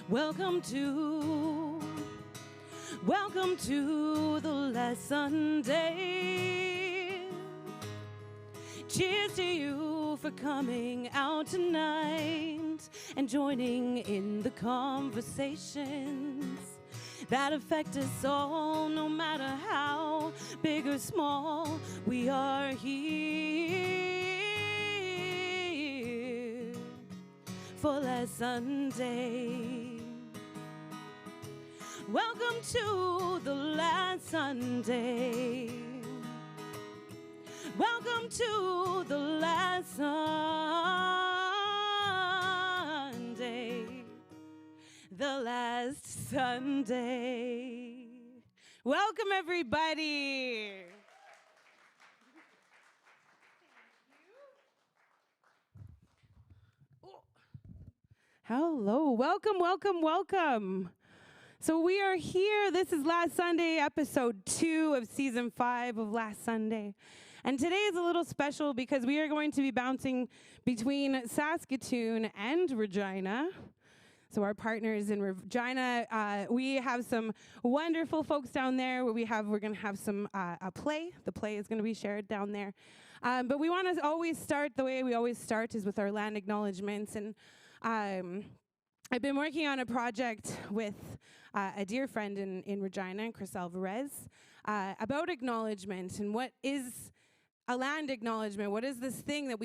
Welcome to the last Sunday. Cheers to you for coming out tonight and joining in the conversations that affect us all, no matter how big or small. We are here for last Sunday. Welcome to the last Sunday. Welcome to the last Sunday. The last Sunday. Welcome, everybody. Hello. Welcome, welcome, welcome. So we are here. This is Last Sunday, episode 2 of season 5 of Last Sunday. And today is a little special because we are going to be bouncing between Saskatoon and Regina. So our partners in Regina, we have some wonderful folks down there. We're going to have some a play. The play is going to be shared down there. But we want to always start the way we always start is with our land acknowledgements. And I've been working on a project with a dear friend in Regina, Chris Alvarez, about acknowledgement and what is a land acknowledgement. What is this thing that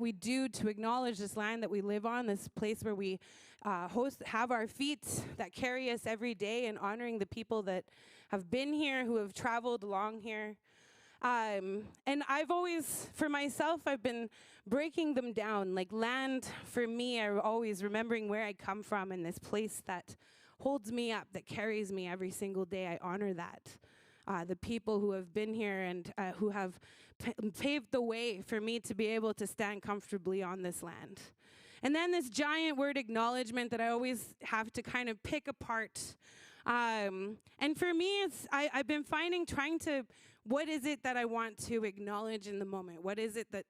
we do to acknowledge this land that we live on, this place where we have our feet that carry us every day, and honoring the people that have been here, who have traveled along here. And I've always, for myself, I've been breaking them down. Like land, for me, I'm always remembering where I come from and this place that holds me up, that carries me every single day. I honor that. The people who have been here and who have paved the way for me to be able to stand comfortably on this land. And then this giant word acknowledgement that I always have to kind of pick apart. And for me, I've been trying to, what is it that I want to acknowledge in the moment? What is it that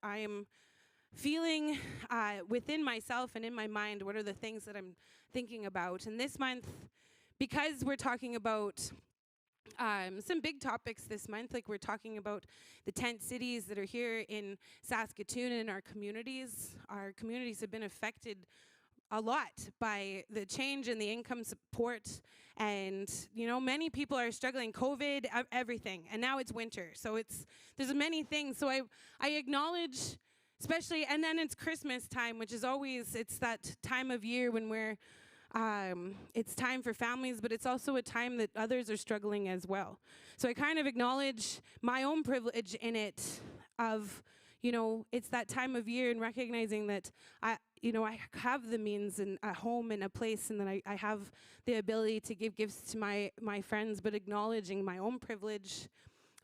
I am feeling within myself and in my mind? What are the things that I'm thinking about? And this month, because we're talking about some big topics this month, like we're talking about the tent cities that are here in Saskatoon and our communities. Our communities have been affected a lot by the change in the income support, and many people are struggling. COVID, everything, and now it's winter, so there's many things. So I acknowledge, especially, and then it's Christmas time, which is always, it's that time of year when we're it's time for families, but it's also a time that others are struggling as well. So I kind of acknowledge my own privilege in it of, it's that time of year, and recognizing that I have the means and a home and a place, and that I have the ability to give gifts to my friends, but acknowledging my own privilege,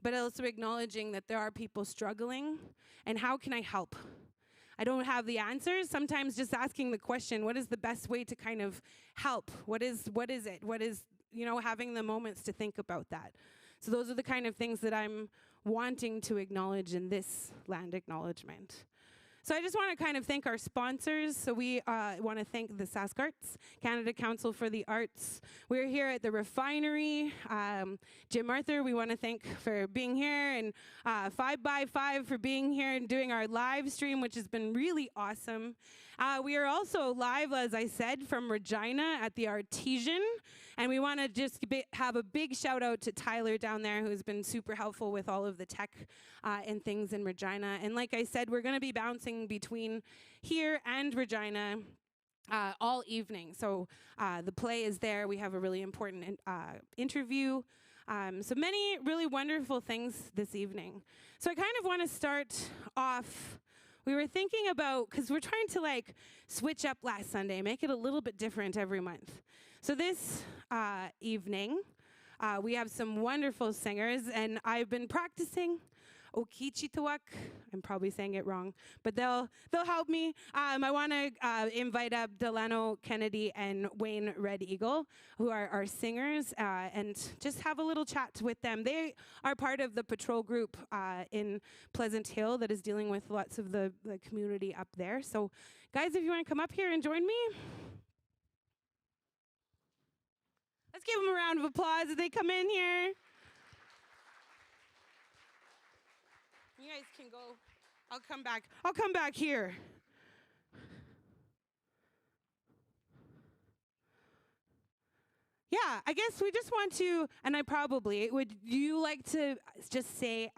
but also acknowledging that there are people struggling, and how can I help? I don't have the answers. Sometimes just asking the question, what is the best way to kind of help? What is it? What is, having the moments to think about that. So those are the kind of things that I'm wanting to acknowledge in this land acknowledgement. So I just want to kind of thank our sponsors. So we want to thank the Sask Arts, Canada Council for the Arts. We're here at the Refinery. Jim Arthur, we want to thank for being here, and 5x5 for being here and doing our live stream, which has been really awesome. We are also live, as I said, from Regina at the Artesian. And we want to just have a big shout out to Tyler down there, who's been super helpful with all of the tech and things in Regina. And like I said, we're going to be bouncing between here and Regina all evening. So the play is there. We have a really important interview. So many really wonderful things this evening. So I kind of want to start off. We were thinking about, because we're trying to switch up Last Sunday, make it a little bit different every month. So this evening, we have some wonderful singers, and I've been practicing Okichitawak. I'm probably saying it wrong, but they'll help me. I want to invite up Delano Kennedy and Wayne Red Eagle, who are our singers, and just have a little chat with them. They are part of the patrol group in Pleasant Hill that is dealing with lots of the community up there. So guys, if you want to come up here and join me. Let's give them a round of applause as they come in here. You guys can go. I'll come back. I'll come back here. Yeah, I guess we just want to, and would you like to just say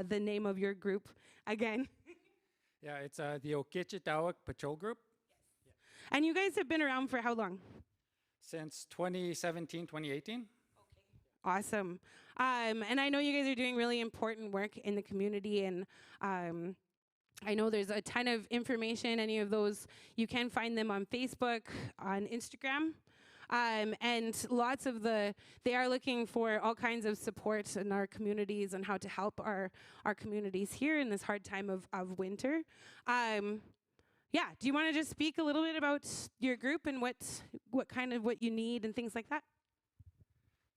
the name of your group again? Yeah, it's the Okechitawak Patrol Group. Yes. And you guys have been around for how long? Since 2017, 2018. Okay. Awesome. And I know you guys are doing really important work in the community, and I know there's a ton of information. Any of those, you can find them on Facebook, on Instagram. And lots of they are looking for all kinds of support in our communities and how to help our communities here in this hard time of winter. Yeah, do you want to just speak a little bit about your group and what you need and things like that?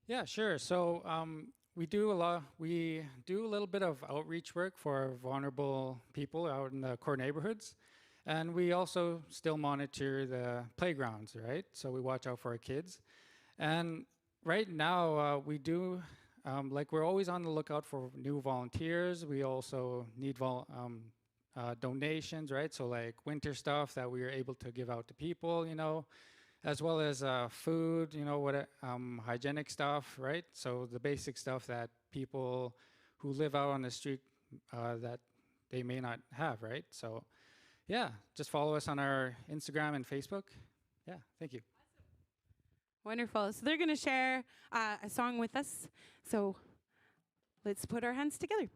Yeah, sure. So we do a little bit of outreach work for vulnerable people out in the core neighborhoods. And we also still monitor the playgrounds, right? So we watch out for our kids. And right now, we do, we're always on the lookout for new volunteers. We also need donations, right? So like winter stuff that we are able to give out to people, as well as food, hygienic stuff, right? So the basic stuff that people who live out on the street that they may not have, right? So yeah, just follow us on our Instagram and Facebook. Yeah, thank you. Awesome. Wonderful. So they're going to share a song with us. So let's put our hands together.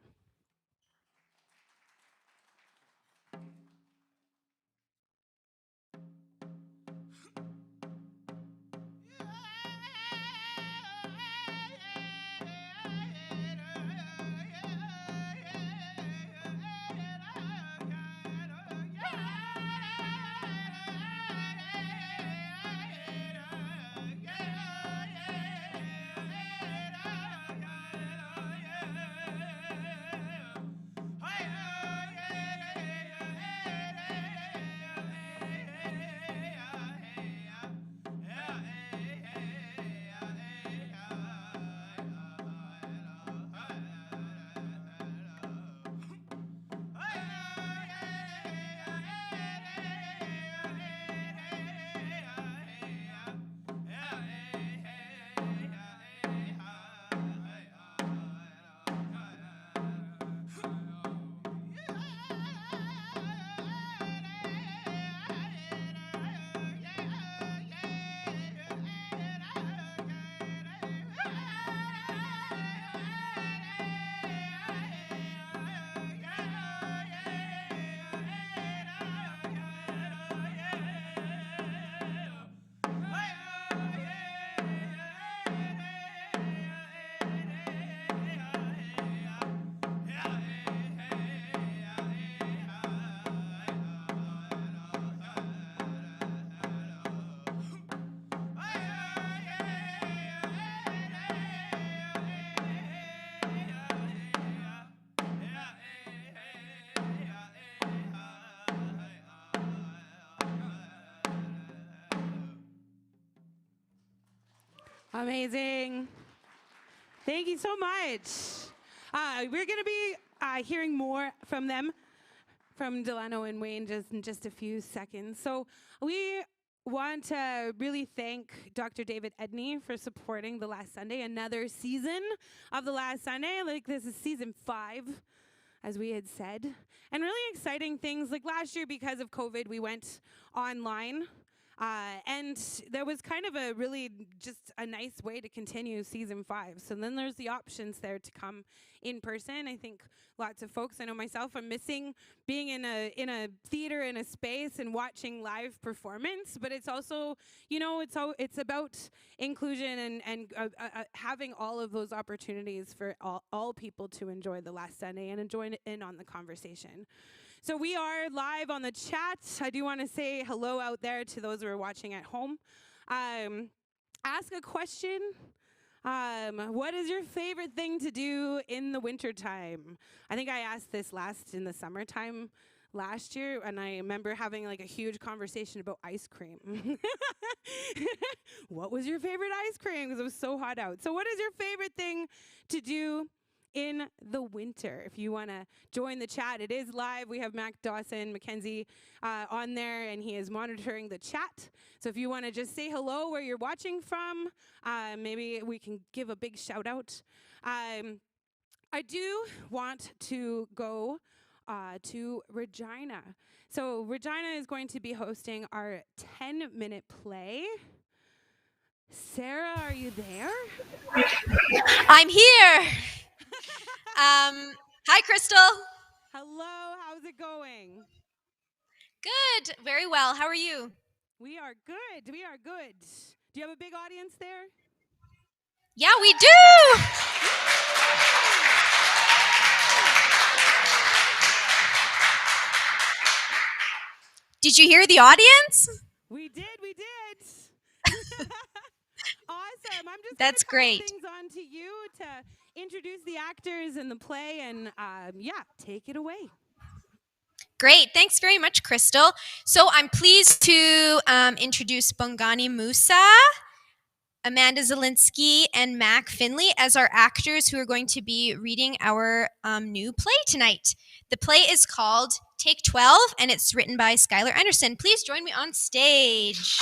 Amazing. Thank you so much. We're going to be hearing more from them, from Delano and Wayne, in just a few seconds. So we want to really thank Dr. David Edney for supporting The Last Sunday, another season of The Last Sunday. This is season 5, as we had said. And really exciting things. Last year, because of COVID, we went online. And there was kind of a really just a nice way to continue season 5. So then there's the options there to come in person. I think lots of folks, I know myself, I'm missing being in a theater, in a space, and watching live performance. But it's also, it's about inclusion and having all of those opportunities for all people to enjoy The Last Sunday and join in on the conversation. So we are live on the chat. I do want to say hello out there to those who are watching at home. Ask a question. What is your favorite thing to do in the wintertime? I think I asked this last in the summertime. last year, and I remember having like a huge conversation about ice cream. What was your favorite ice cream? Because it was so hot out. So what is your favorite thing to do in the winter? If you want to join the chat, it is live. We have Mac Dawson, Mackenzie on there, and he is monitoring the chat. So if you want to just say hello where you're watching from, maybe we can give a big shout out. I do want to go to Regina. So Regina is going to be hosting our 10-minute play. Sarah, are you there? I'm here. Hi, Crystal. Hello, how's it going? Good. Very well. How are you? We are good. We are good. Do you have a big audience there? Yeah, we do. Did you hear the audience? We did. Awesome. I'm just That's great. Things on to you to introduce the actors in the play, and take it away. Great. Thanks very much, Crystal. So I'm pleased to introduce Bongani Musa, Amanda Zielinski, and Mac Finley as our actors who are going to be reading our new play tonight. The play is called Take 12, and it's written by Skylar Anderson. Please join me on stage.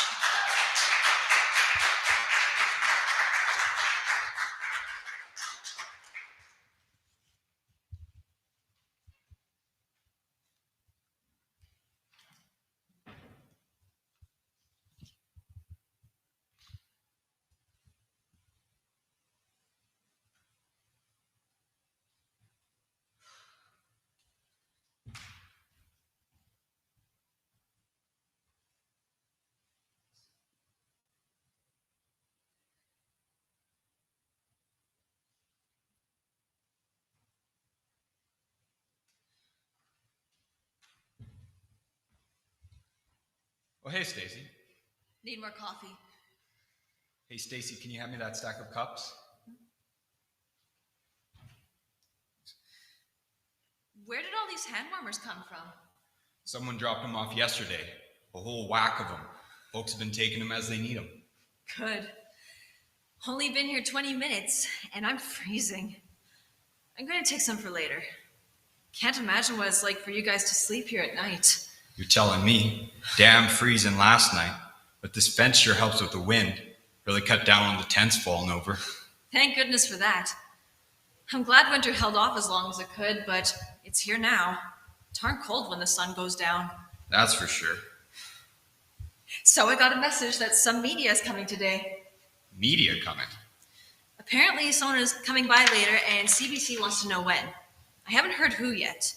Oh, hey, Stacy. Need more coffee. Hey, Stacy, can you hand me that stack of cups? Where did all these hand warmers come from? Someone dropped them off yesterday. A whole whack of them. Folks have been taking them as they need them. Good. Only been here 20 minutes, and I'm freezing. I'm going to take some for later. Can't imagine what it's like for you guys to sleep here at night. You're telling me. Damn freezing last night. But this fence sure helps with the wind. Really cut down on the tents falling over. Thank goodness for that. I'm glad winter held off as long as it could, but it's here now. Darn cold when the sun goes down. That's for sure. So I got a message that some media is coming today. Media coming? Apparently someone is coming by later, and CBC wants to know when. I haven't heard who yet.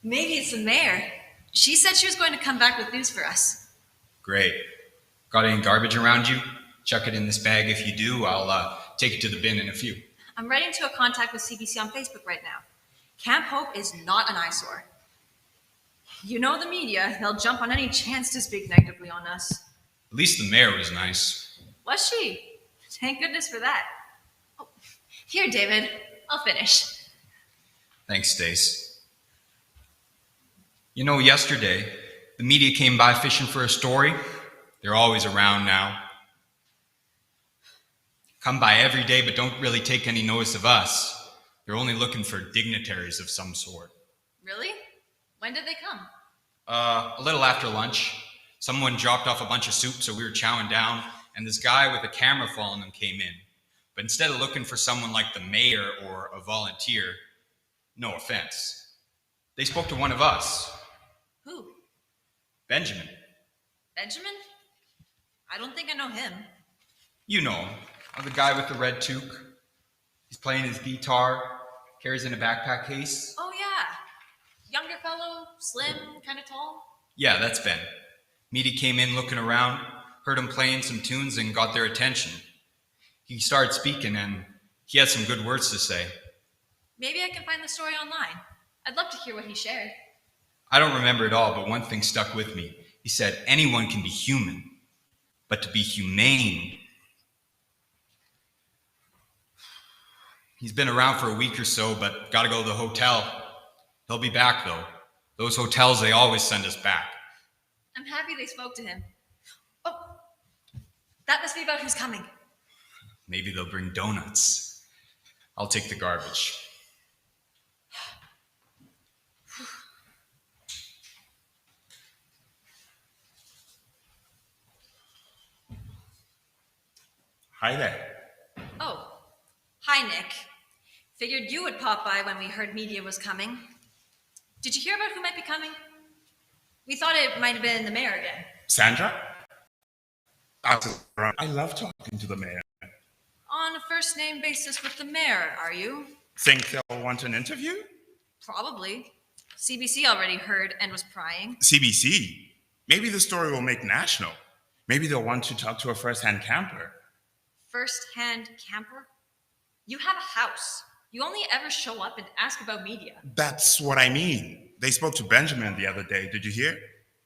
Maybe it's the mayor. She said she was going to come back with news for us. Great. Got any garbage around you? Chuck it in this bag. If you do, I'll take it to the bin in a few. I'm writing to a contact with CBC on Facebook right now. Camp Hope is not an eyesore. You know the media, they'll jump on any chance to speak negatively on us. At least the mayor was nice. Was she? Thank goodness for that. Oh, here, David, I'll finish. Thanks, Stace. You know, yesterday, the media came by fishing for a story. They're always around now. Come by every day, but don't really take any notice of us. They're only looking for dignitaries of some sort. Really? When did they come? A little after lunch. Someone dropped off a bunch of soup, so we were chowing down, and this guy with a camera following them came in. But instead of looking for someone like the mayor or a volunteer, no offense, they spoke to one of us. Who? Benjamin. Benjamin? I don't think I know him. You know him. The guy with the red toque. He's playing his guitar, carries in a backpack case. Oh, yeah. Younger fellow, slim, kind of tall. Yeah, that's Ben. Meaty came in looking around, heard him playing some tunes and got their attention. He started speaking and he had some good words to say. Maybe I can find the story online. I'd love to hear what he shared. I don't remember it all, but one thing stuck with me. He said, anyone can be human, but to be humane. He's been around for a week or so, but gotta go to the hotel. He'll be back, though. Those hotels, they always send us back. I'm happy they spoke to him. Oh, that must be about who's coming. Maybe they'll bring donuts. I'll take the garbage. Hi there. Oh, hi, Nick. Figured you would pop by when we heard media was coming. Did you hear about who might be coming? We thought it might have been the mayor again. Sandra? I love talking to the mayor. On a first-name basis with the mayor, are you? Think they'll want an interview? Probably. CBC already heard and was prying. CBC? Maybe the story will make national. Maybe they'll want to talk to a first-hand camper. First-hand camper? You have a house. You only ever show up and ask about media. That's what I mean. They spoke to Benjamin the other day. Did you hear?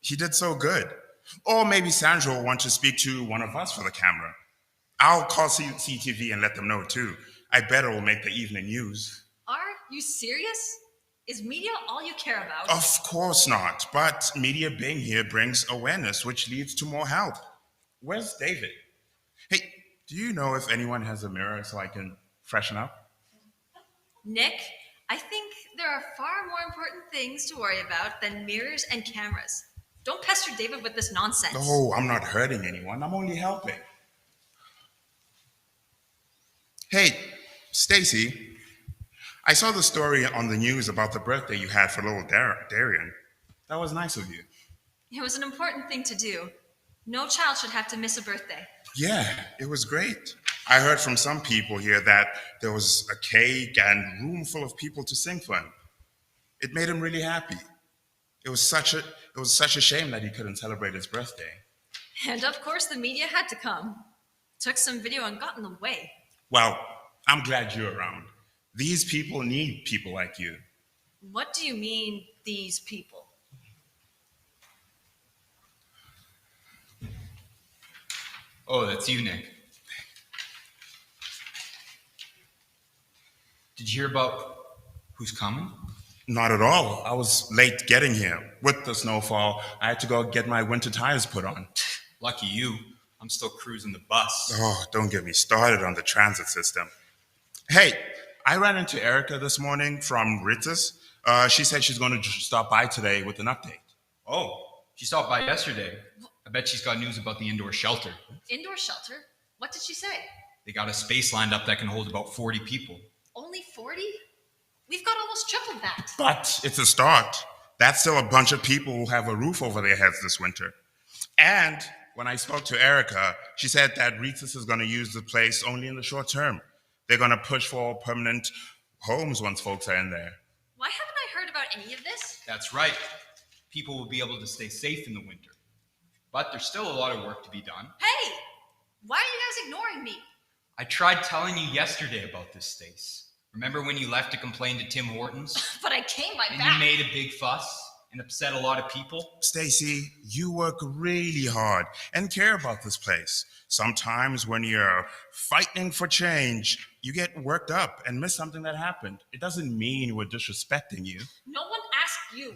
He did so good. Or maybe Sandra will want to speak to one of us for the camera. I'll call CTV and let them know too. I bet it will make the evening news. Are you serious? Is media all you care about? Of course not. But media being here brings awareness, which leads to more help. Where's David? Hey, do you know if anyone has a mirror so I can freshen up? Nick, I think there are far more important things to worry about than mirrors and cameras. Don't pester David with this nonsense. Oh, I'm not hurting anyone. I'm only helping. Hey, Stacy, I saw the story on the news about the birthday you had for little Darian. That was nice of you. It was an important thing to do. No child should have to miss a birthday. Yeah, it was great. I heard from some people here that there was a cake and room full of people to sing for him. It made him really happy. It was such a shame that he couldn't celebrate his birthday. And of course the media had to come. Took some video and got in the way. Well, I'm glad you're around. These people need people like you. What do you mean, these people? Oh, that's you, Nick. Did you hear about who's coming? Not at all. I was late getting here. With the snowfall, I had to go get my winter tires put on. Lucky you. I'm still cruising the bus. Oh, don't get me started on the transit system. Hey, I ran into Erica this morning from Ritz's. She said she's going to stop by today with an update. Oh, she stopped by yesterday. I bet she's got news about the indoor shelter. Indoor shelter? What did she say? They got a space lined up that can hold about 40 people. Only 40? We've got almost triple that. But it's a start. That's still a bunch of people who have a roof over their heads this winter. And when I spoke to Erica, she said that Ritz's is going to use the place only in the short term. They're going to push for permanent homes once folks are in there. Why haven't I heard about any of this? That's right. People will be able to stay safe in the winter. But there's still a lot of work to be done. Hey! Why are you guys ignoring me? I tried telling you yesterday about this, Stace. Remember when you left to complain to Tim Hortons? But I came right And back. you made a big fuss and upset a lot of people? Stacy, you work really hard and care about this place. Sometimes when you're fighting for change, you get worked up and miss something that happened. It doesn't mean we're disrespecting you. No one asked you.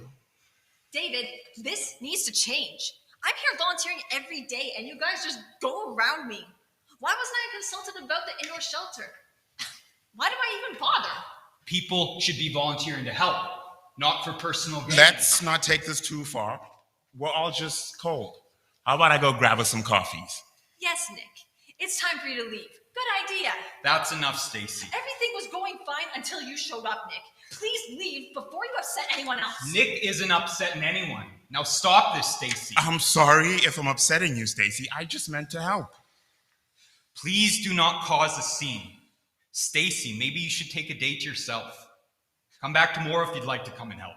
David, this needs to change. I'm here volunteering every day and you guys just go around me. Why wasn't I consulted about the indoor shelter? Why do I even bother? People should be volunteering to help, not for personal gain. Let's not take this too far. We're all just cold. How about I go grab us some coffees? Yes, Nick. It's time for you to leave. Good idea. That's enough, Stacy. Everything was going fine until you showed up, Nick. Please leave before you upset anyone else. Nick isn't upsetting anyone. Now stop this, Stacy. I'm sorry if I'm upsetting you, Stacy. I just meant to help. Please do not cause a scene. Stacy, maybe you should take a day to yourself. Come back tomorrow if you'd like to come and help.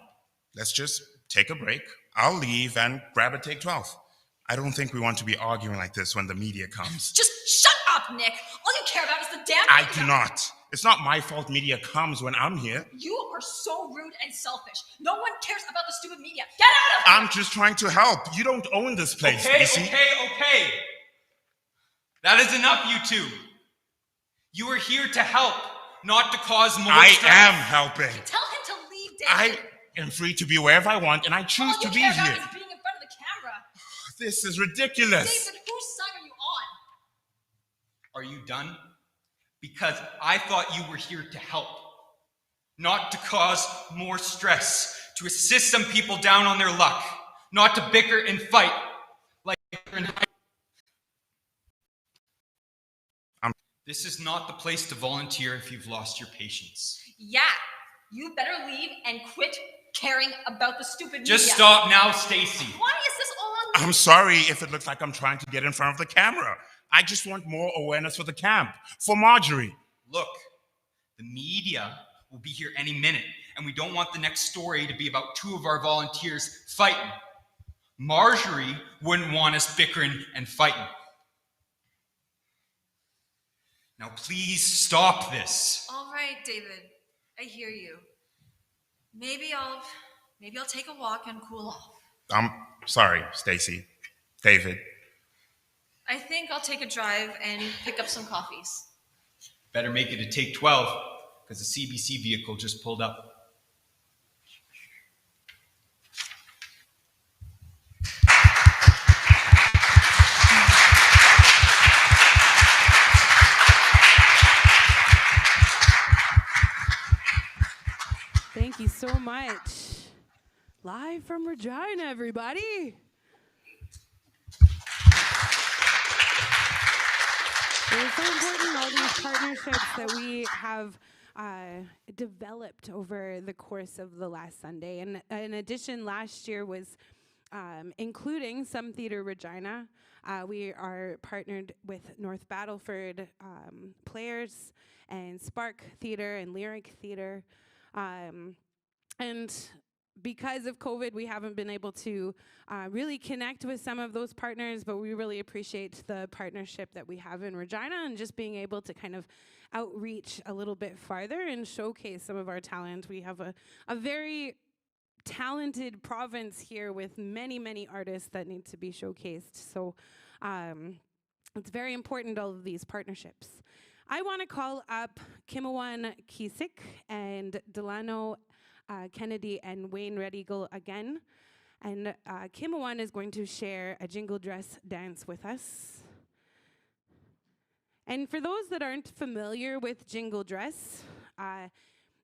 Let's just take a break. I'll leave and grab a take 12. I don't think we want to be arguing like this when the media comes. Just shut up, Nick. All you care about is the damn I media. do not. It's not my fault media comes when I'm here. You are so rude and selfish. No one cares about the stupid media. Get out of here! I'm just trying to help. You don't own this place, Stacy. Okay. That is enough, you two. You are here to help, not to cause more I stress. am helping. Tell him to leave, David. I am free to be wherever I want, and I choose All to you be care about here. is being in front of the camera. This is ridiculous. David, whose side are you on? Are you done? Because I thought you were here to help, not to cause more stress, to assist some people down on their luck, not to bicker and fight like you're in high. This is not the place to volunteer if you've lost your patience. Yeah, you better leave and quit caring about the stupid Just media. stop now, Stacy. Why is this all on me? I'm sorry if it looks like I'm trying to get in front of the camera. I just want more awareness for the camp, for Marjorie. Look, the media will be here any minute, and we don't want the next story to be about two of our volunteers fighting. Marjorie wouldn't want us bickering and fighting. Now please stop this. All right, David, I hear you. Maybe I'll take a walk and cool off. I'm sorry, Stacy. David. I think I'll take a drive and pick up some coffees. Better make it to take 12, because the CBC vehicle just pulled up. Thank you so much. Live from Regina, everybody. It's so important, all these partnerships that we have developed over the course of the last Sunday. And in addition, last year was including Some Theatre Regina. We are partnered with North Battleford Players and Spark Theatre and Lyric Theatre. And because of COVID, we haven't been able to really connect with some of those partners, but we really appreciate the partnership that we have in Regina and just being able to kind of outreach a little bit farther and showcase some of our talent. We have a very talented province here with many, many artists that need to be showcased. So it's very important, all of these partnerships. I want to call up Kimawan Kisik and Delano Kennedy and Wayne Red Eagle again. And Kimawan is going to share a jingle dress dance with us. And for those that aren't familiar with jingle dress,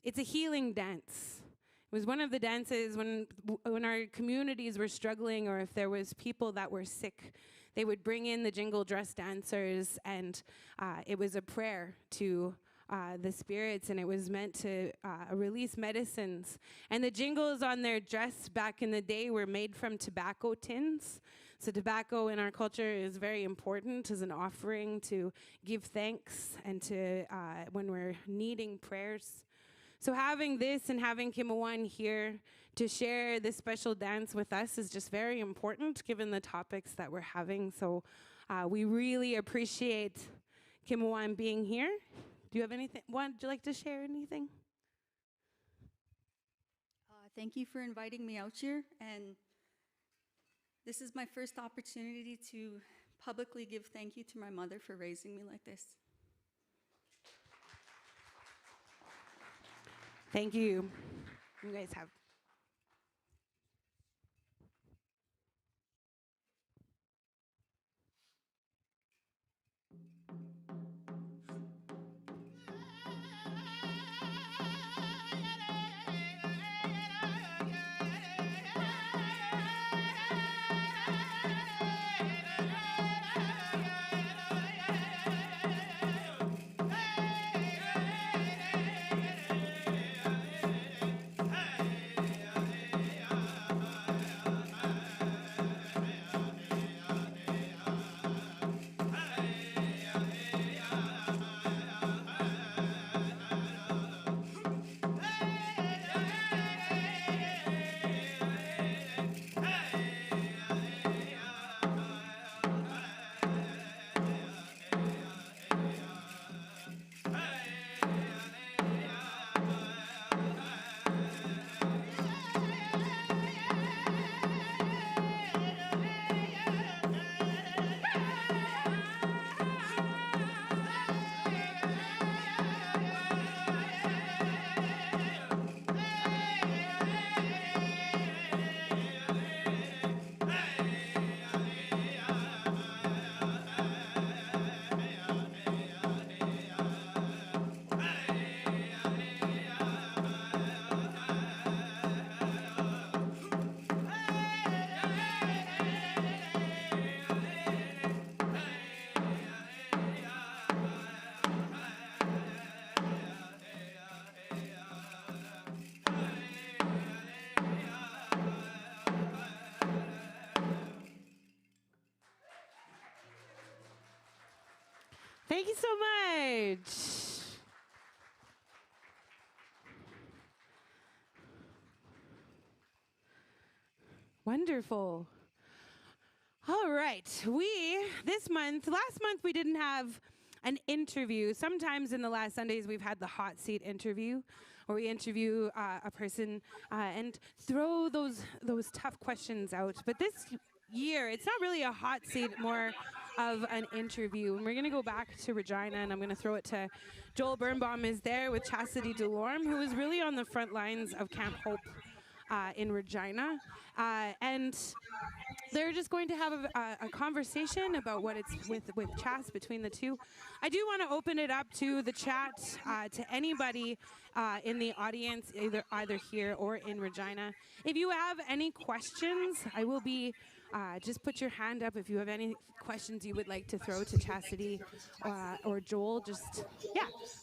it's a healing dance. It was one of the dances when our communities were struggling, or if there was people that were sick, they would bring in the jingle dress dancers, and it was a prayer to the spirits, and it was meant to release medicines. And the jingles on their dress back in the day were made from tobacco tins. So tobacco in our culture is very important as an offering to give thanks and to when we're needing prayers. So having this and having Kimawan here to share this special dance with us is just very important given the topics that we're having. So we really appreciate Kimawan being here. Do you have anything? Would you like to share anything? Thank you for inviting me out here, and this is my first opportunity to publicly give thank you to my mother for raising me like this. Thank you. You guys have. Thank you so much. Wonderful. All right. Last month we didn't have an interview. Sometimes in the last Sundays we've had the hot seat interview, where we interview a person and throw those tough questions out. But this year, it's not really a hot seat, more of an interview. And we're going to go back to Regina, and I'm going to throw it to Joel Birnbaum is there with Chastity Delorme, who is really on the front lines of Camp Hope in Regina. And they're just going to have a conversation about what it's with Chas between the two. I do want to open it up to the chat, to anybody in the audience, either here or in Regina. If you have any questions, I will be, just put your hand up if you have any questions you would like to throw to Chastity or Joel. Just,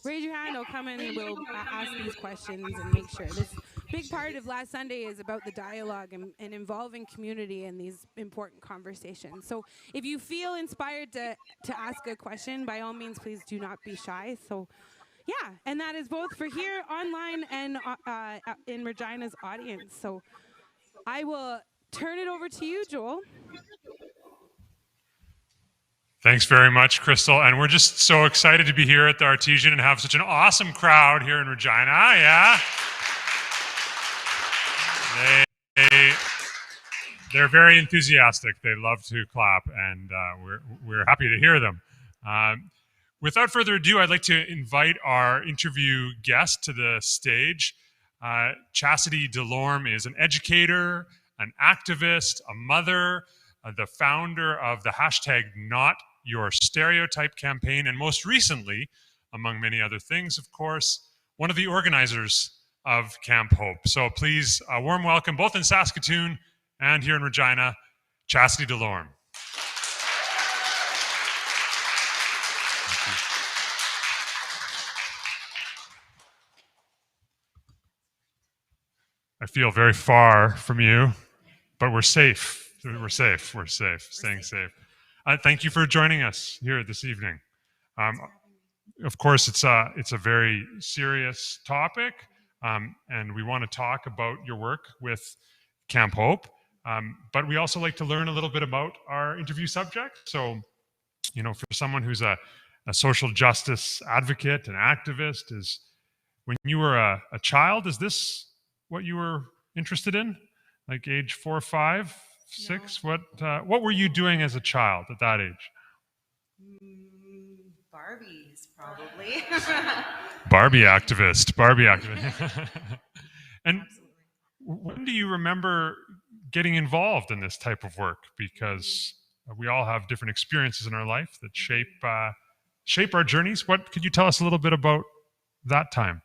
raise your hand. I'll come and we'll ask these questions and make sure. This big part of last Sunday is about the dialogue and involving community in these important conversations. So if you feel inspired to ask a question, by all means, please do not be shy. So and that is both for here, online, and in Regina's audience. So I will turn it over to you, Joel. Thanks very much, Crystal. And we're just so excited to be here at the Artesian and have such an awesome crowd here in Regina. Yeah. They're very enthusiastic. They love to clap, and we're happy to hear them. Without further ado, I'd like to invite our interview guest to the stage. Chastity Delorme is an educator, an activist, a mother, the founder of the hashtag Not Your Stereotype campaign, and most recently, among many other things, of course, one of the organizers of Camp Hope. So please, a warm welcome, both in Saskatoon and here in Regina, Chastity Delorme. I feel very far from you, but we're safe. We're safe. We're safe. Staying safe. Thank you for joining us here this evening. Of course, it's a very serious topic, and we want to talk about your work with Camp Hope. But we also like to learn a little bit about our interview subject. So, for someone who's a social justice advocate, an activist, when you were a child, is this what you were interested in? Like age 4, 5, 6? No. What were you doing as a child at that age? Barbies, probably. Barbie activist. And absolutely. When do you remember getting involved in this type of work? Because we all have different experiences in our life that shape our journeys. Could you tell us a little bit about that time?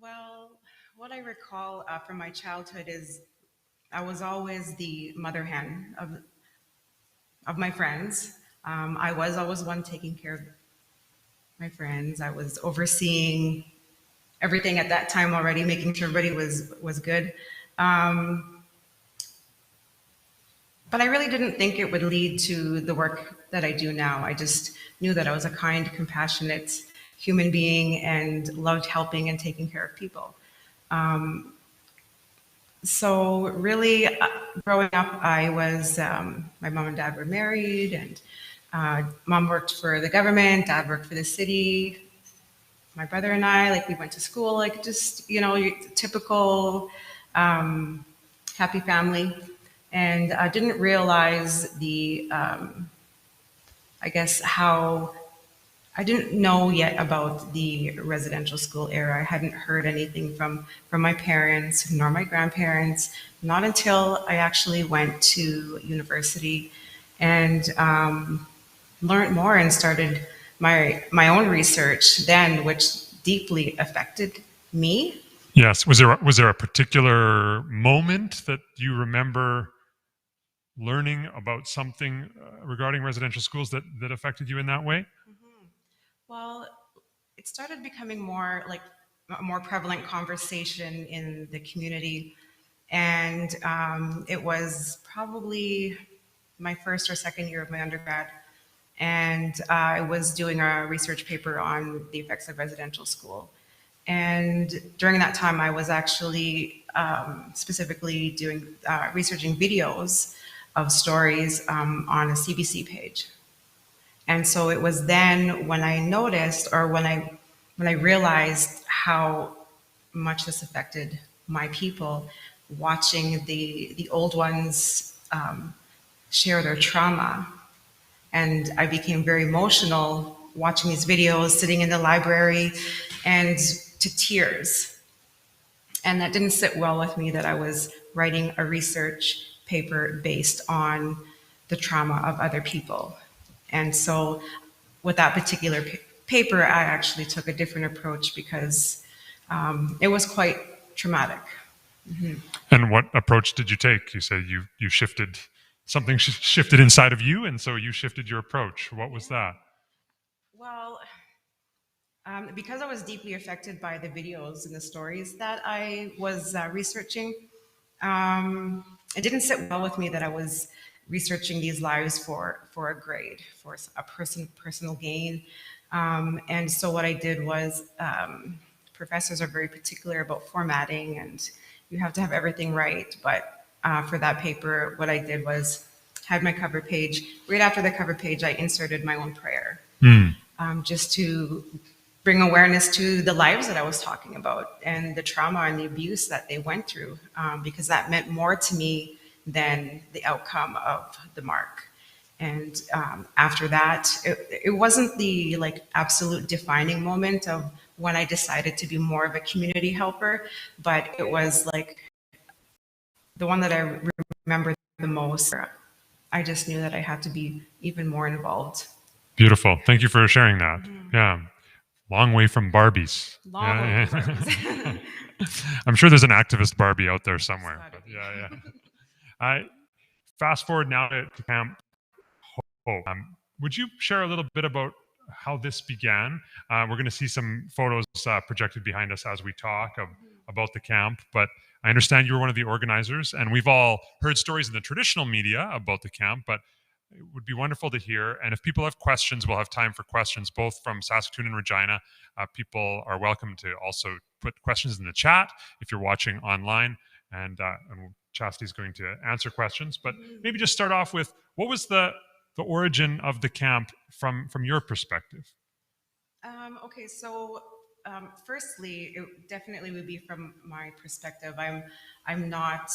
Well, what I recall from my childhood is I was always the mother hen of my friends. I was always one taking care of my friends. I was overseeing everything at that time already, making sure everybody was good. But I really didn't think it would lead to the work that I do now. I just knew that I was a kind, compassionate human being and loved helping and taking care of people. So really, growing up, I was, my mom and dad were married, and mom worked for the government, dad worked for the city. My brother and I, we went to school, just, typical happy family. And I didn't realize I didn't know yet about the residential school era. I hadn't heard anything from my parents, nor my grandparents, not until I actually went to university and learned more and started my own research then, which deeply affected me. Yes. Was there a particular moment that you remember learning about something regarding residential schools that affected you in that way? Mm-hmm. Well, it started becoming more like a more prevalent conversation in the community. And it was probably my first or second year of my undergrad. and I was doing a research paper on the effects of residential school. And during that time, I was actually specifically doing researching videos of stories on a CBC page. And so it was then when I noticed, or when I realized how much this affected my people, watching the old ones share their trauma. And I became very emotional watching these videos, sitting in the library, and to tears. And that didn't sit well with me, that I was writing a research paper based on the trauma of other people. And so with that particular paper, I actually took a different approach because it was quite traumatic. Mm-hmm. And what approach did you take? You said you shifted, something shifted inside of you, and so you shifted your approach. What was that? Well, because I was deeply affected by the videos and the stories that I was researching, it didn't sit well with me that I was researching these lives for a grade, for a personal gain. And so what I did was, professors are very particular about formatting, and you have to have everything right. But for that paper, what I did was had my cover page. Right after the cover page, I inserted my own prayer, just to bring awareness to the lives that I was talking about and the trauma and the abuse that they went through, because that meant more to me than the outcome of the mark. And after that, it wasn't the absolute defining moment of when I decided to be more of a community helper, but it was the one that I remember the most. I just knew that I had to be even more involved. Beautiful. Thank you for sharing that. Yeah. Long way from Barbies. Long way from Barbies. I'm sure there's an activist Barbie out there somewhere. Yeah. Fast forward now to Camp Hope. Would you share a little bit about how this began? We're going to see some photos projected behind us as we talk about the camp, but I understand you were one of the organizers, and we've all heard stories in the traditional media about the camp, but it would be wonderful to hear. And if people have questions, we'll have time for questions, both from Saskatoon and Regina. People are welcome to also put questions in the chat if you're watching online, and Chastity's going to answer questions. But maybe just start off with, what was the origin of the camp from your perspective? Okay, so firstly, it definitely would be from my perspective. I'm not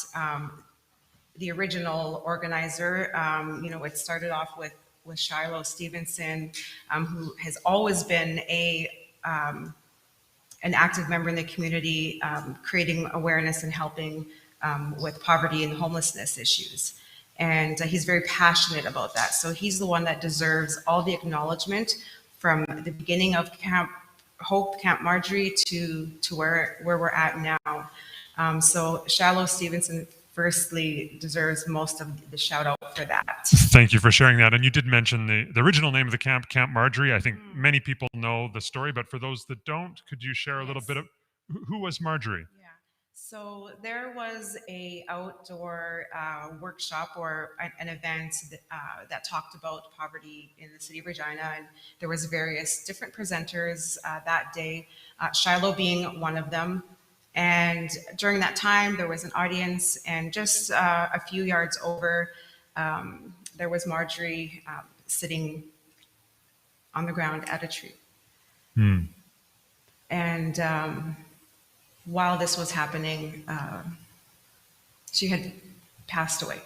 the original organizer. It started off with Shiloh Stevenson, who has always been an active member in the community, creating awareness and helping with poverty and homelessness issues. And he's very passionate about that. So he's the one that deserves all the acknowledgement from the beginning of Camp Hope, Camp Marjorie, to where we're at now. So Shiloh Stevenson firstly deserves most of the shout out for that. Thank you for sharing that. And you did mention the original name of the camp, Camp Marjorie. I think many people know the story, but for those that don't, could you share a little bit of who was Marjorie? Yeah. So there was a outdoor workshop or an event that talked about poverty in the city of Regina, and there was various different presenters that day, Shiloh being one of them. And during that time, there was an audience, and just a few yards over, there was Marjorie sitting on the ground at a tree. And while this was happening, she had passed away.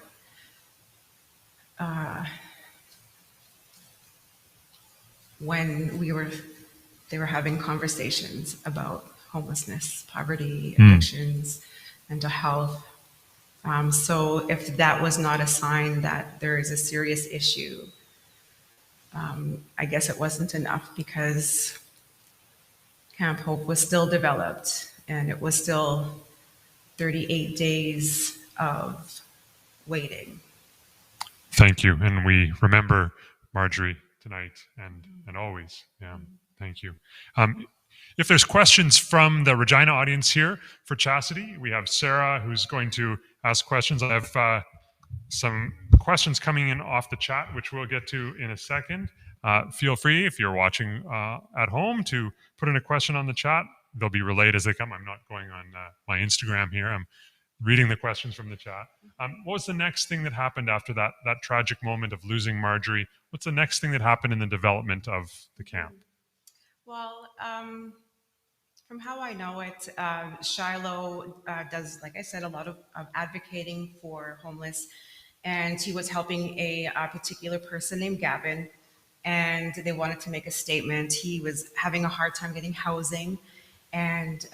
When they were having conversations about homelessness, poverty, addictions, mental health. So if that was not a sign that there is a serious issue, I guess it wasn't enough, because Camp Hope was still developed, and it was still 38 days of waiting. Thank you. And we remember Marjorie tonight and always. Yeah, thank you. If there's questions from the Regina audience here for Chastity, we have Sarah who's going to ask questions. I have some questions coming in off the chat, which we'll get to in a second. Feel free, if you're watching at home, to put in a question on the chat. They'll be relayed as they come. I'm not going on my Instagram here. I'm reading the questions from the chat. What was the next thing that happened after that tragic moment of losing Marjorie? What's the next thing that happened in the development of the camp? Well, from how I know it, Shiloh does, like I said, a lot of advocating for homeless, and he was helping a particular person named Gavin, and they wanted to make a statement. He was having a hard time getting housing, and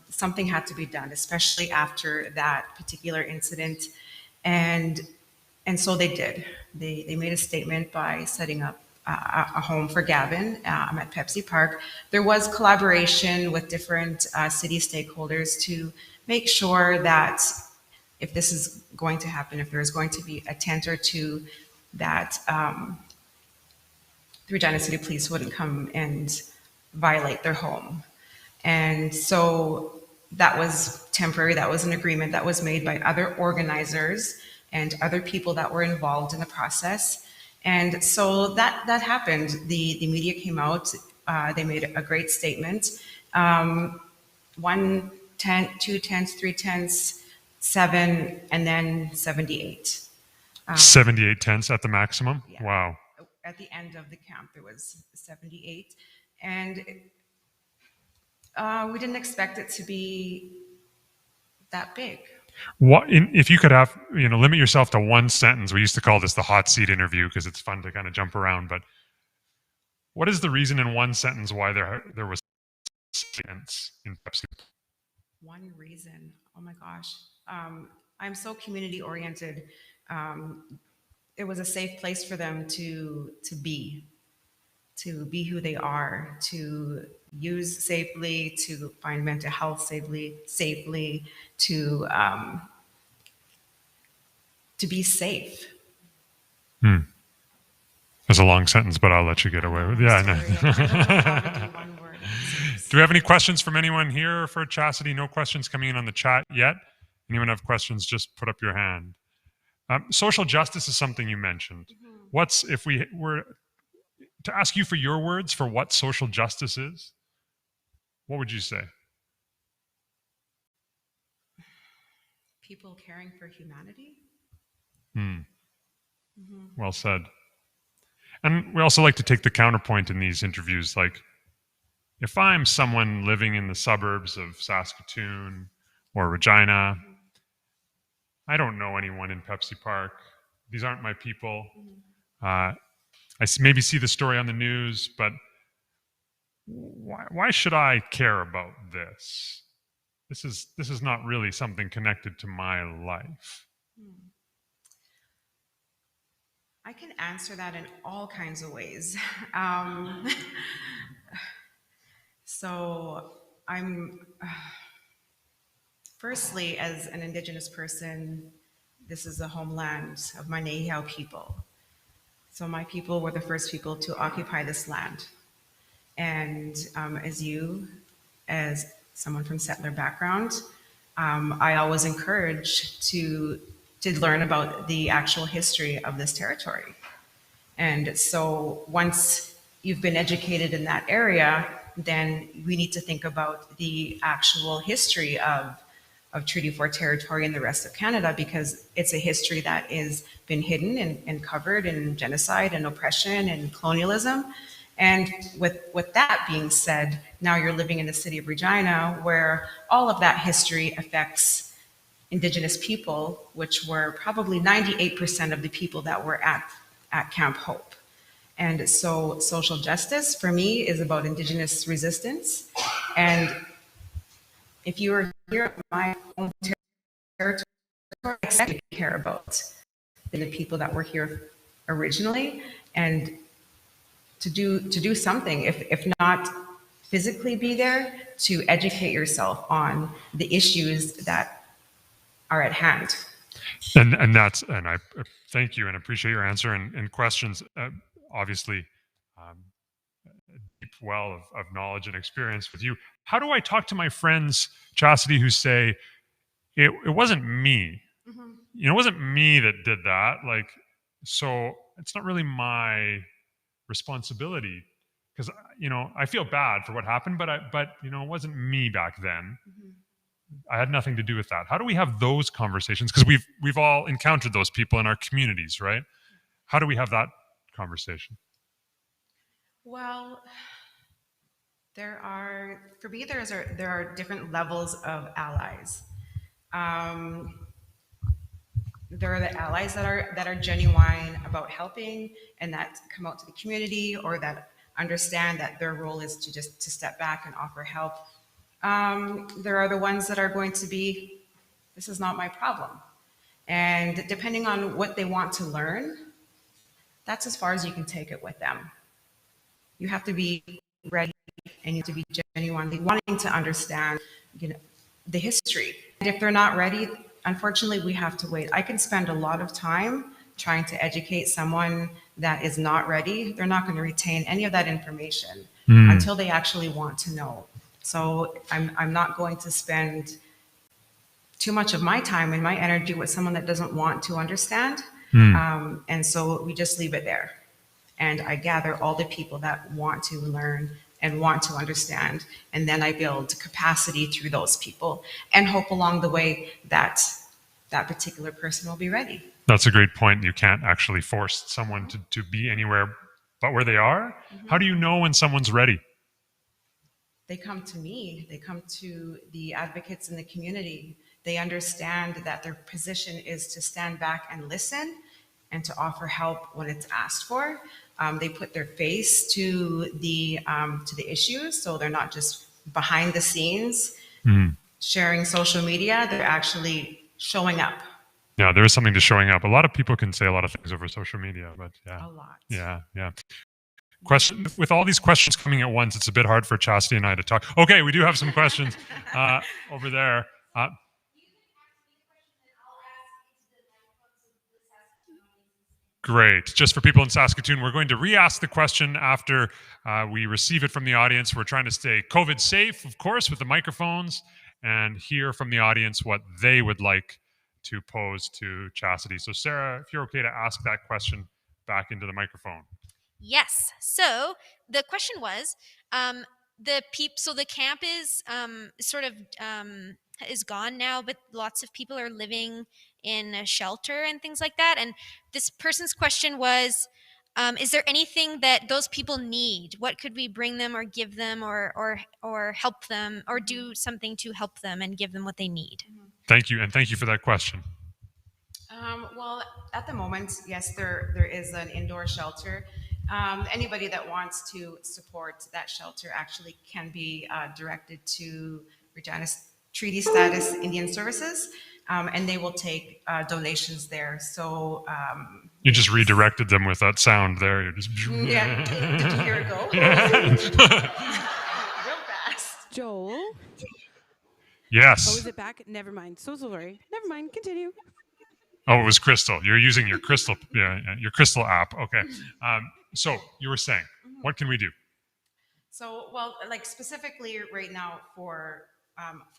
something had to be done, especially after that particular incident, and so they did. They made a statement by setting up a home for Gavin at Pepsi Park. There was collaboration with different city stakeholders to make sure that if this is going to happen, if there's going to be a tent or two, that the Regina City Police wouldn't come and violate their home. And so that was temporary. That was an agreement that was made by other organizers and other people that were involved in the process. And so that happened. The media came out. They made a great statement. 1 tent, 2 tents, 3 tents, 7, and then 78. 78 tents at the maximum? Yeah. Wow. At the end of the camp, there was 78. And we didn't expect it to be that big. If you could have, limit yourself to one sentence. We used to call this the hot seat interview because it's fun to kind of jump around. But what is the reason in one sentence why there was tents in Pepsi? One reason. Oh my gosh. I'm so community oriented. It was a safe place for them to be who they are, to use safely, to find mental health safely, to be safe. That's a long sentence, but I'll let you get away with it. Yeah, I know. Do we have any questions from anyone here for Chastity? No questions coming in on the chat yet. Anyone have questions, just put up your hand. Social justice is something you mentioned. If we were to ask you for your words for what social justice is, what would you say? People caring for humanity. Well said. And we also like to take the counterpoint in these interviews. Like, if I'm someone living in the suburbs of Saskatoon or Regina, I don't know anyone in Pepsi Park. These aren't my people. I maybe see the story on the news, but why should I care about this? This is not really something connected to my life. I can answer that in all kinds of ways. So I'm, firstly, as an Indigenous person, this is the homeland of my Nehiyao people. So my people were the first people to occupy this land. And as someone from settler background, I always encourage to learn about the actual history of this territory. And so once you've been educated in that area, then we need to think about the actual history of Treaty 4 territory in the rest of Canada, because it's a history that has been hidden and covered in genocide and oppression and colonialism. And with that being said, now you're living in the city of Regina, where all of that history affects Indigenous people, which were probably 98% of the people that were at Camp Hope. And so social justice for me is about Indigenous resistance. And if you were here in my own territory, I expect you to care about the people that were here originally, and to do something, if not physically be there, to educate yourself on the issues that are at hand. And I thank you and appreciate your answer and questions. Obviously, a deep well of knowledge and experience with you. How do I talk to my friends, Chastity, who say it wasn't me? It wasn't me that did that. Like, so it's not really my responsibility, because I feel bad for what happened, but it wasn't me back then. I had nothing to do with that. How do we have those conversations? Because we've all encountered those people in our communities, right? How do we have that conversation? Well, there are different levels of allies. There are the allies that are genuine about helping and that come out to the community, or that understand that their role is to step back and offer help. There are the ones that are going to be, this is not my problem. And depending on what they want to learn, that's as far as you can take it with them. You have to be ready, and you have to be genuinely wanting to understand, the history. And if they're not ready, unfortunately, we have to wait. I can spend a lot of time trying to educate someone that is not ready. They're not going to retain any of that information until they actually want to know. So I'm not going to spend too much of my time and my energy with someone that doesn't want to understand. And so we just leave it there. And I gather all the people that want to learn and want to understand. And then I build capacity through those people and hope along the way that that particular person will be ready. That's a great point. You can't actually force someone to be anywhere but where they are. How do you know when someone's ready? They come to me. They come to the advocates in the community. They understand that their position is to stand back and listen and to offer help when it's asked for. They put their face to the issues, so they're not just behind the scenes sharing social media. They're actually showing up. Yeah, there is something to showing up. A lot of people can say a lot of things over social media, but yeah. A lot. Yeah. Question, with all these questions coming at once, it's a bit hard for Chastity and I to talk. Okay, we do have some questions over there. Great. Just for people in Saskatoon, we're going to re-ask the question after we receive it from the audience. We're trying to stay COVID safe, of course, with the microphones, and hear from the audience what they would like to pose to Chastity. So Sarah, if you're okay to ask that question back into the microphone. Yes. So the question was, so the camp is is gone now, but lots of people are living in a shelter and things like that. And this person's question was, is there anything that those people need? What could we bring them or give them or help them or do something to help them and give them what they need? Thank you. And thank you for that question. Well, at the moment, yes, there is an indoor shelter. Anybody that wants to support that shelter actually can be directed to Regina Treaty Status Indian Services, and they will take donations there. So you just redirected them with that sound there. You're just yeah. Did you hear it go? Yeah. Real fast. Joel? Yes. Oh, is it back? Never mind. So sorry. Never mind. Continue. Oh, it was Crystal. You're using your Crystal, your Crystal app. Okay. So you were saying, what can we do? So, well, like specifically right now for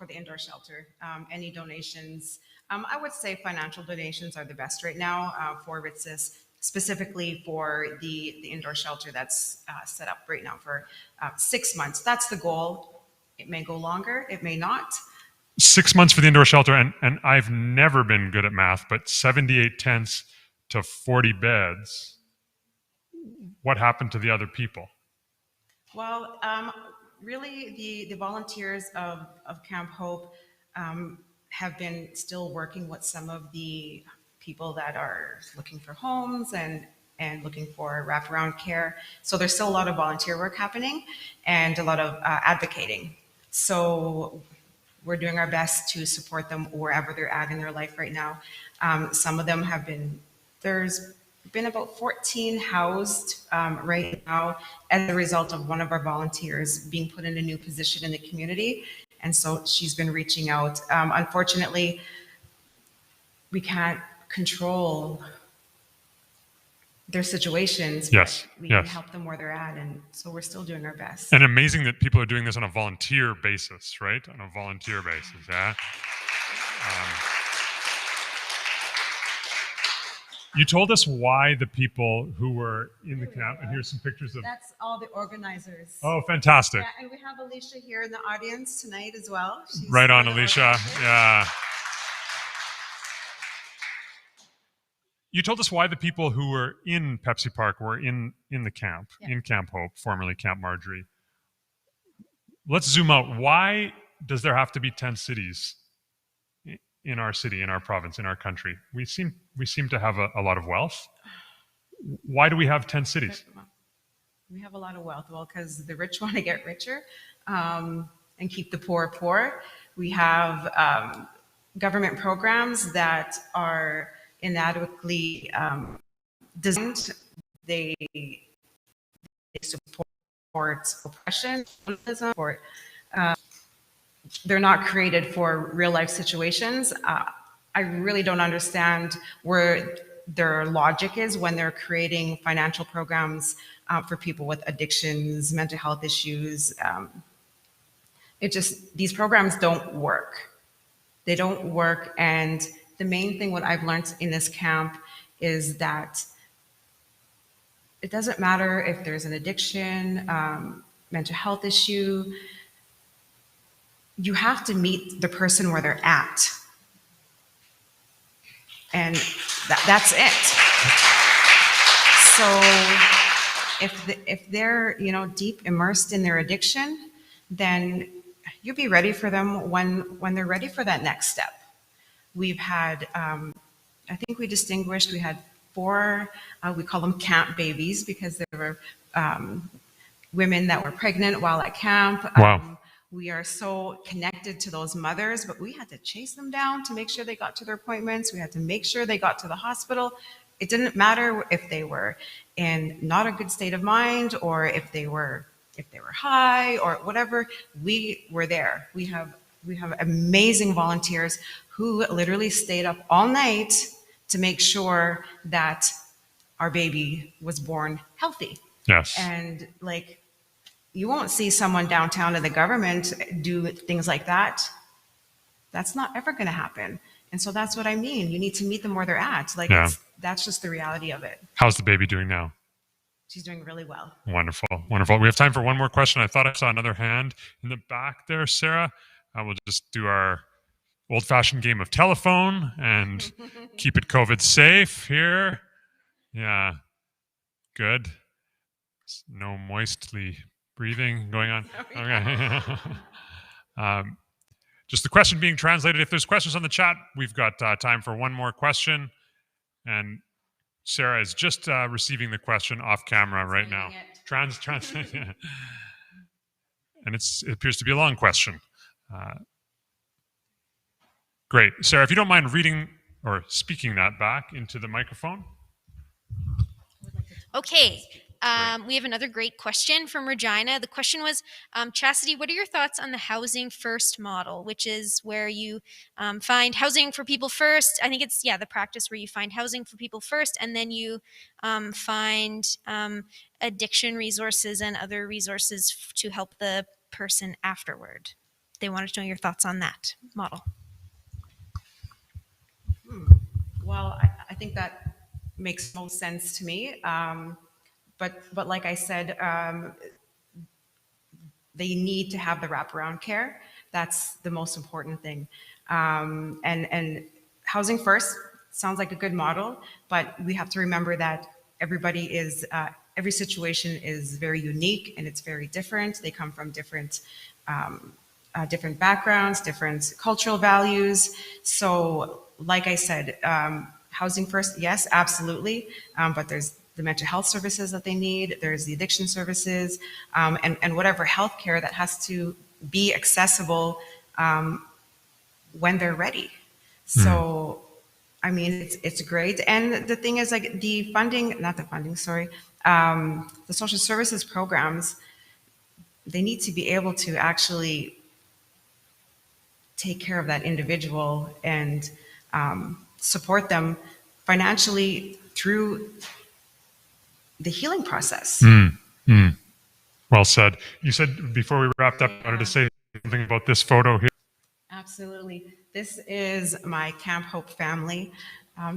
the indoor shelter, any donations, I would say financial donations are the best right now for Ritsis, specifically for the indoor shelter that's set up right now for 6 months. That's the goal. It may go longer, it may not. 6 months for the indoor shelter, and I've never been good at math, but 78 tents to 40 beds. What happened to the other people? Well, really, the volunteers of Camp Hope have been still working with some of the people that are looking for homes and looking for wraparound care. So there's still a lot of volunteer work happening and a lot of advocating. So we're doing our best to support them wherever they're at in their life right now. Some of them there's been about 14 housed right now as a result of one of our volunteers being put in a new position in the community. And so she's been reaching out. Unfortunately, we can't control their situations. Yes. We can help them where they're at. And so we're still doing our best. And amazing that people are doing this on a volunteer basis, right? On a volunteer basis, yeah. You told us why the people who were in the camp, and here's some pictures of. That's all the organizers. Oh, fantastic! Yeah, and we have Alicia here in the audience tonight as well. She's right on, one of the Alicia. organizers. Yeah. You told us why the people who were in Pepsi Park were in the camp, in Camp Hope, formerly Camp Marjorie. Let's zoom out. Why does there have to be 10 cities in our city, in our province, in our country? We seem to have a lot of wealth. Why do we have 10 cities? We have a lot of wealth. Well, because the rich want to get richer and keep the poor poor. We have government programs that are inadequately designed. They support oppression, support. They're not created for real life situations. I really don't understand where their logic is when they're creating financial programs for people with addictions, mental health issues. These programs don't work. They don't work. And the main thing what I've learned in this camp is that it doesn't matter if there's an addiction, mental health issue, you have to meet the person where they're at. And that's it. So if they're deep immersed in their addiction, then you'll be ready for them when they're ready for that next step. We've had, I think we had 4, we call them camp babies because there were women that were pregnant while at camp. Wow. We are so connected to those mothers, but we had to chase them down to make sure they got to their appointments. We had to make sure they got to the hospital. It didn't matter if they were in not a good state of mind or if they were high or whatever. We were there. We have amazing volunteers who literally stayed up all night to make sure that our baby was born healthy. Yes. And you won't see someone downtown in the government do things like that. That's not ever going to happen. And so that's what I mean. You need to meet them where they're at. That's just the reality of it. How's the baby doing now? She's doing really well. Wonderful. Wonderful. We have time for one more question. I thought I saw another hand in the back there, Sarah. We'll just do our old-fashioned game of telephone and keep it COVID safe here. Yeah. Good. No moistly breathing going on. Okay. Just the question being translated. If there's questions on the chat, we've got time for one more question. And Sarah is just receiving the question off camera right now. And it appears to be a long question. Great. Sarah, if you don't mind reading or speaking that back into the microphone. Okay. We have another great question from Regina. The question was, Chastity, what are your thoughts on the housing first model, which is where you find housing for people first? I think it's, the practice where you find housing for people first, and then you find addiction resources and other resources to help the person afterward. They wanted to know your thoughts on that model. Well, I think that makes most sense to me. But like I said, they need to have the wraparound care. That's the most important thing. And housing first sounds like a good model, but we have to remember that every situation is very unique and it's very different. They come from different backgrounds, different cultural values. So like I said, housing first, yes, absolutely. But there's the mental health services that they need, there's the addiction services, and whatever healthcare that has to be accessible when they're ready. So, I mean, it's great. And the thing is, the social services programs, they need to be able to actually take care of that individual and support them financially through the healing process. Well said. You said before we wrapped up, I wanted to say something about this photo here. Absolutely. This is my Camp Hope family.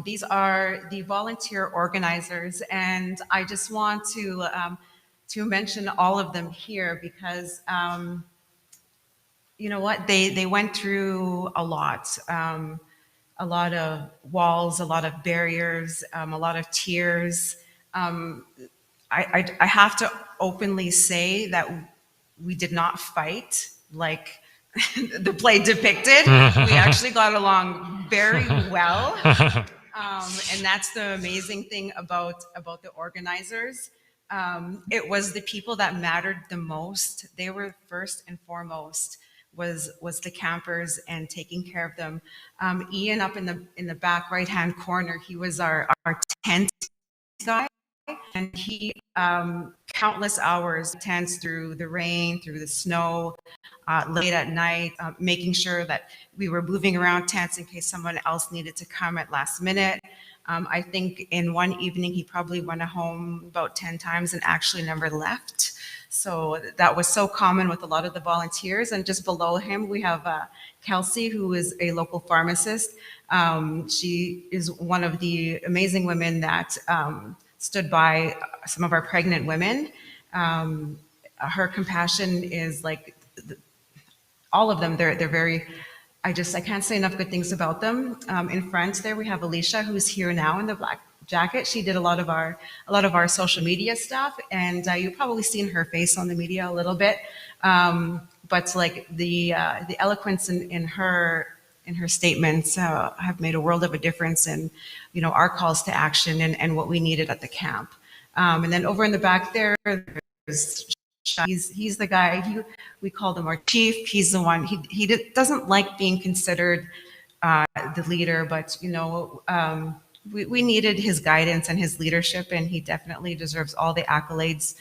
These are the volunteer organizers, and I just want to mention all of them here because you know what, they went through a lot of walls, a lot of barriers, a lot of tears. I have to openly say that we did not fight like the play depicted. We actually got along very well. And that's the amazing thing about the organizers. It was the people that mattered the most. They were first and foremost was the campers and taking care of them. Ian up in the back right hand corner, he was our tent guy, and he countless hours tents through the rain, through the snow, late at night, making sure that we were moving around tents in case someone else needed to come at last minute. I think in one evening he probably went home about 10 times and actually never left. So that was so common with a lot of the volunteers. And just below him, we have Kelsey, who is a local pharmacist. She is one of the amazing women that stood by some of our pregnant women. Her compassion is like, all of them, they're very, I can't say enough good things about them. In front there, we have Alicia, who's here now in the black jacket. She did a lot of our social media stuff, and you've probably seen her face on the media a little bit. But like the eloquence in her statements have made a world of a difference in, you know, our calls to action and what we needed at the camp. And then over in the back there, he's the guy, we called him our chief. He's the one, he doesn't like being considered the leader, but you know, we needed his guidance and his leadership, and he definitely deserves all the accolades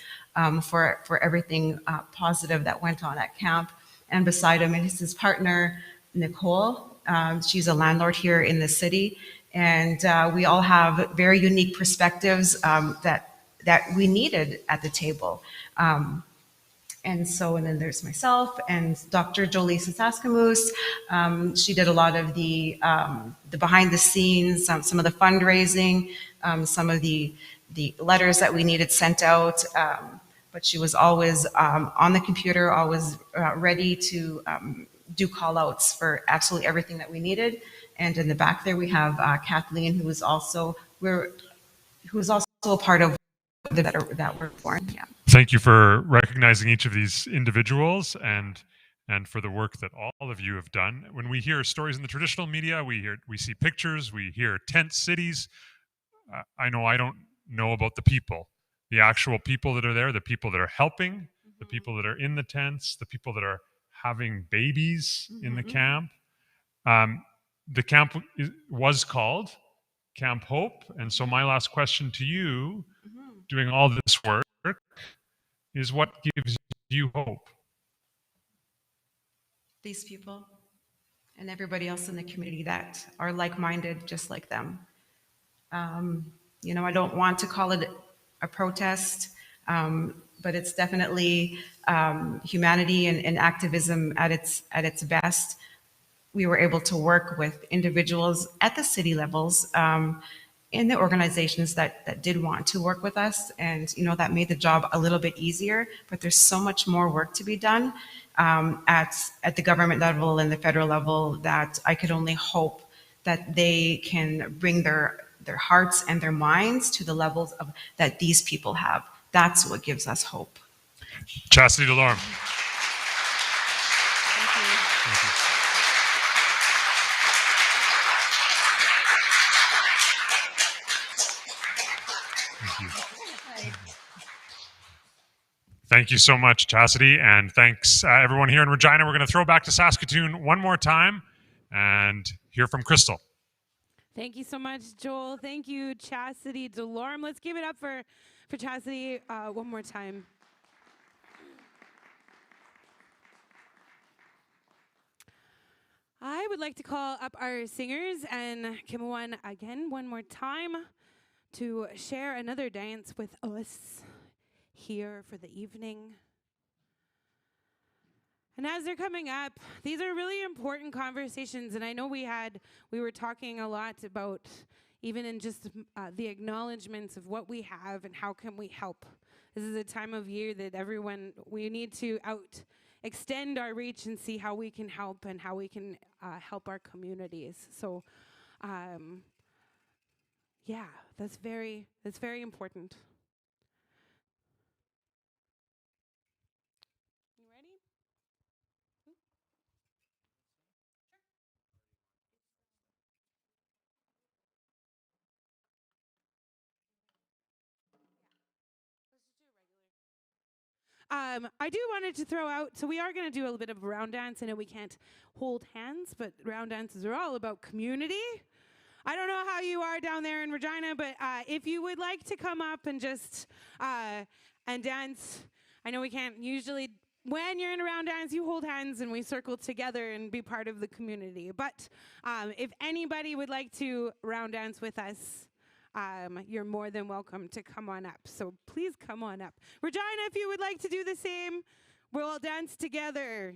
for everything positive that went on at camp. And beside him is his partner, Nicole. She's a landlord here in the city, and we all have very unique perspectives that we needed at the table. And then there's myself and Dr. Jolisa Saskamoose. She did a lot of the behind the scenes, some of the fundraising, some of the letters that we needed sent out. But she was always on the computer, always ready to do call outs for absolutely everything that we needed. And in the back there, we have Kathleen, who was also a part of that were born. Yeah. Thank you for recognizing each of these individuals and for the work that all of you have done. When we hear stories in the traditional media, we see pictures, we hear tent cities. I know I don't know about the people, the actual people that are there, the people that are helping, the people that are in the tents, the people that are having babies in the camp. The camp was called Camp Hope. And so my last question to you, doing all this work, is what gives you hope? These people and everybody else in the community that are like-minded, just like them. You know, I don't want to call it a protest, but it's definitely humanity and activism at its best. We were able to work with individuals at the city levels, in the organizations that did want to work with us, and you know, that made the job a little bit easier. But there's so much more work to be done at the government level and the federal level, that I could only hope that they can bring their hearts and their minds to the levels of that these people have. That's what gives us hope. Chastity Delorme. Thank you. Thank you. Thank you so much, Chastity, and thanks everyone here in Regina. We're going to throw back to Saskatoon one more time and hear from Crystal. Thank you so much, Joel. Thank you, Chastity Delorme. Let's give it up for Chastity one more time. I would like to call up our singers and Kimawan again one more time to share another dance with us here for the evening. And as they're coming up, these are really important conversations, and I know we were talking a lot about, even in just the acknowledgements of what we have and how can we help. This is a time of year that we need to extend our reach and see how we can help and how we can help our communities. So, yeah, that's very important. You ready? I do wanted to throw out, so we are going to do a little bit of a round dance. I know we can't hold hands, but round dances are all about community. I don't know how you are down there in Regina, but if you would like to come up and just and dance, I know we can't usually, when you're in a round dance, you hold hands and we circle together and be part of the community. But if anybody would like to round dance with us, you're more than welcome to come on up. So please come on up. Regina, if you would like to do the same, we'll all dance together.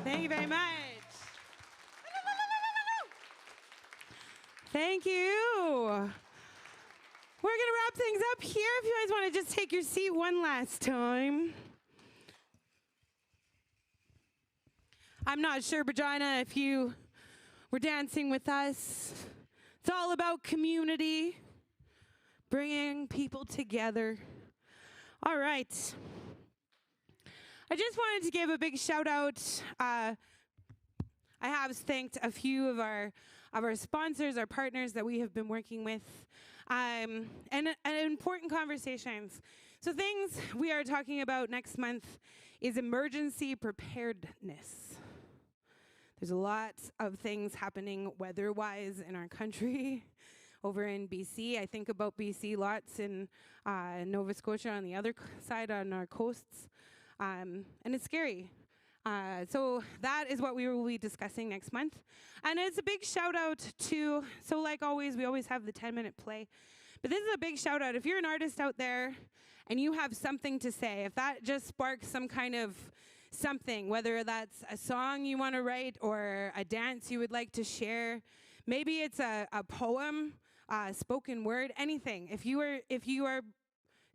Thank you very much. Thank you. We're going to wrap things up here. If you guys want to just take your seat one last time. I'm not sure, Regina, if you were dancing with us. It's all about community, bringing people together. All right. I just wanted to give a big shout out. I have thanked a few of our sponsors, our partners that we have been working with, and important conversations. So things we are talking about next month is emergency preparedness. There's a lot of things happening weather-wise in our country. Over in BC, I think about BC lots in Nova Scotia on the other side on our coasts. And it's scary. So that is what we will be discussing next month. And it's a big shout out to, so like always, we always have the 10-minute play. But this is a big shout out. If you're an artist out there and you have something to say, if that just sparks some kind of something, whether that's a song you want to write or a dance you would like to share, maybe it's a poem, spoken word, anything. If you are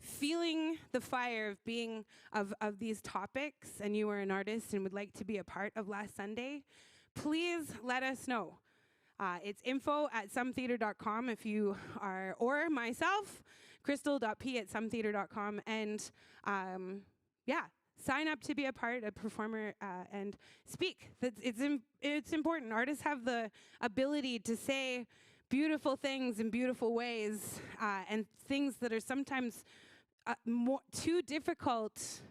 feeling the fire of being of these topics, and you are an artist and would like to be a part of Last Sunday, please let us know. It's info@sometheater.com if you are, or myself, crystal.p@sometheater.com, and sign up to be a part, a performer, and speak. It's important. Artists have the ability to say beautiful things in beautiful ways, and things that are sometimes too difficult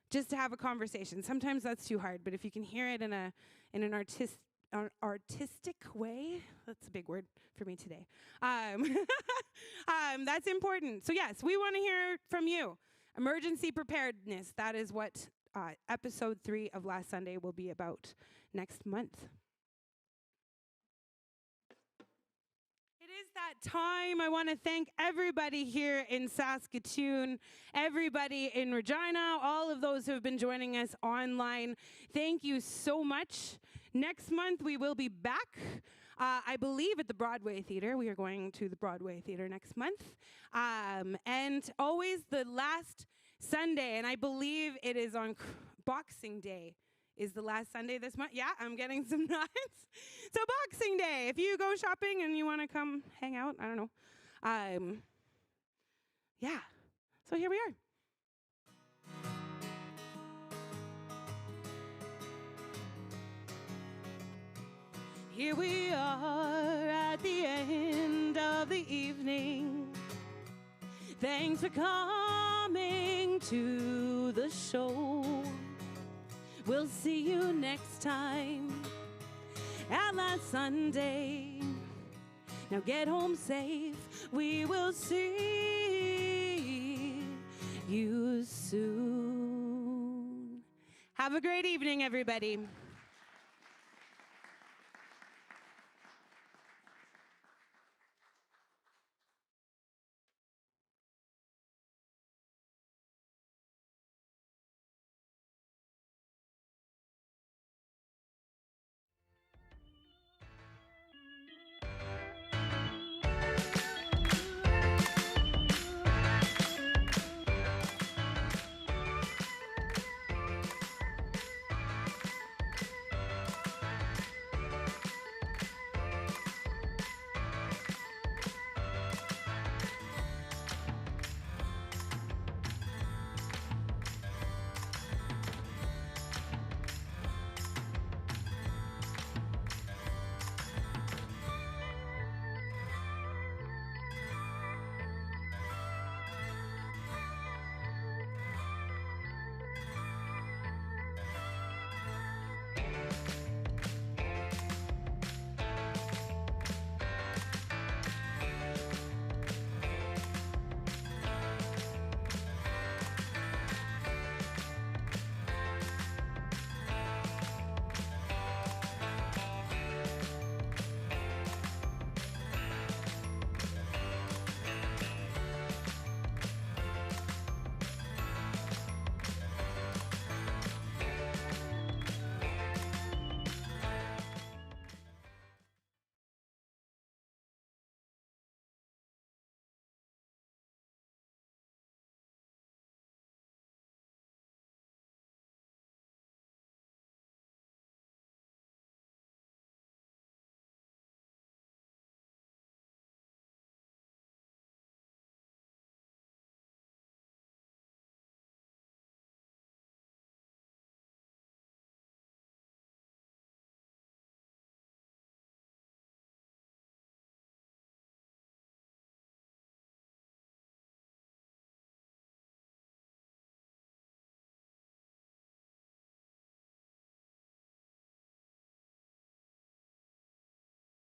just to have a conversation. Sometimes that's too hard, but if you can hear it in an artistic way, that's a big word for me today, that's important. So yes, we want to hear from you. Emergency preparedness, that is what episode 3 of Last Sunday will be about next month. It is that time. I want to thank everybody here in Saskatoon, everybody in Regina, all of those who have been joining us online. Thank you so much. Next month, we will be back, I believe, at the Broadway Theatre. We are going to the Broadway Theatre next month. And always the last Sunday, and I believe it is on Boxing Day, is the last Sunday this month. Yeah, I'm getting some nods. So Boxing Day, if you go shopping and you want to come hang out, I don't know. So here we are. Here we are at the end of the evening. Thanks for coming to the show. We'll see you next time at Last Sunday. Now get home safe. We will see you soon. Have a great evening, everybody.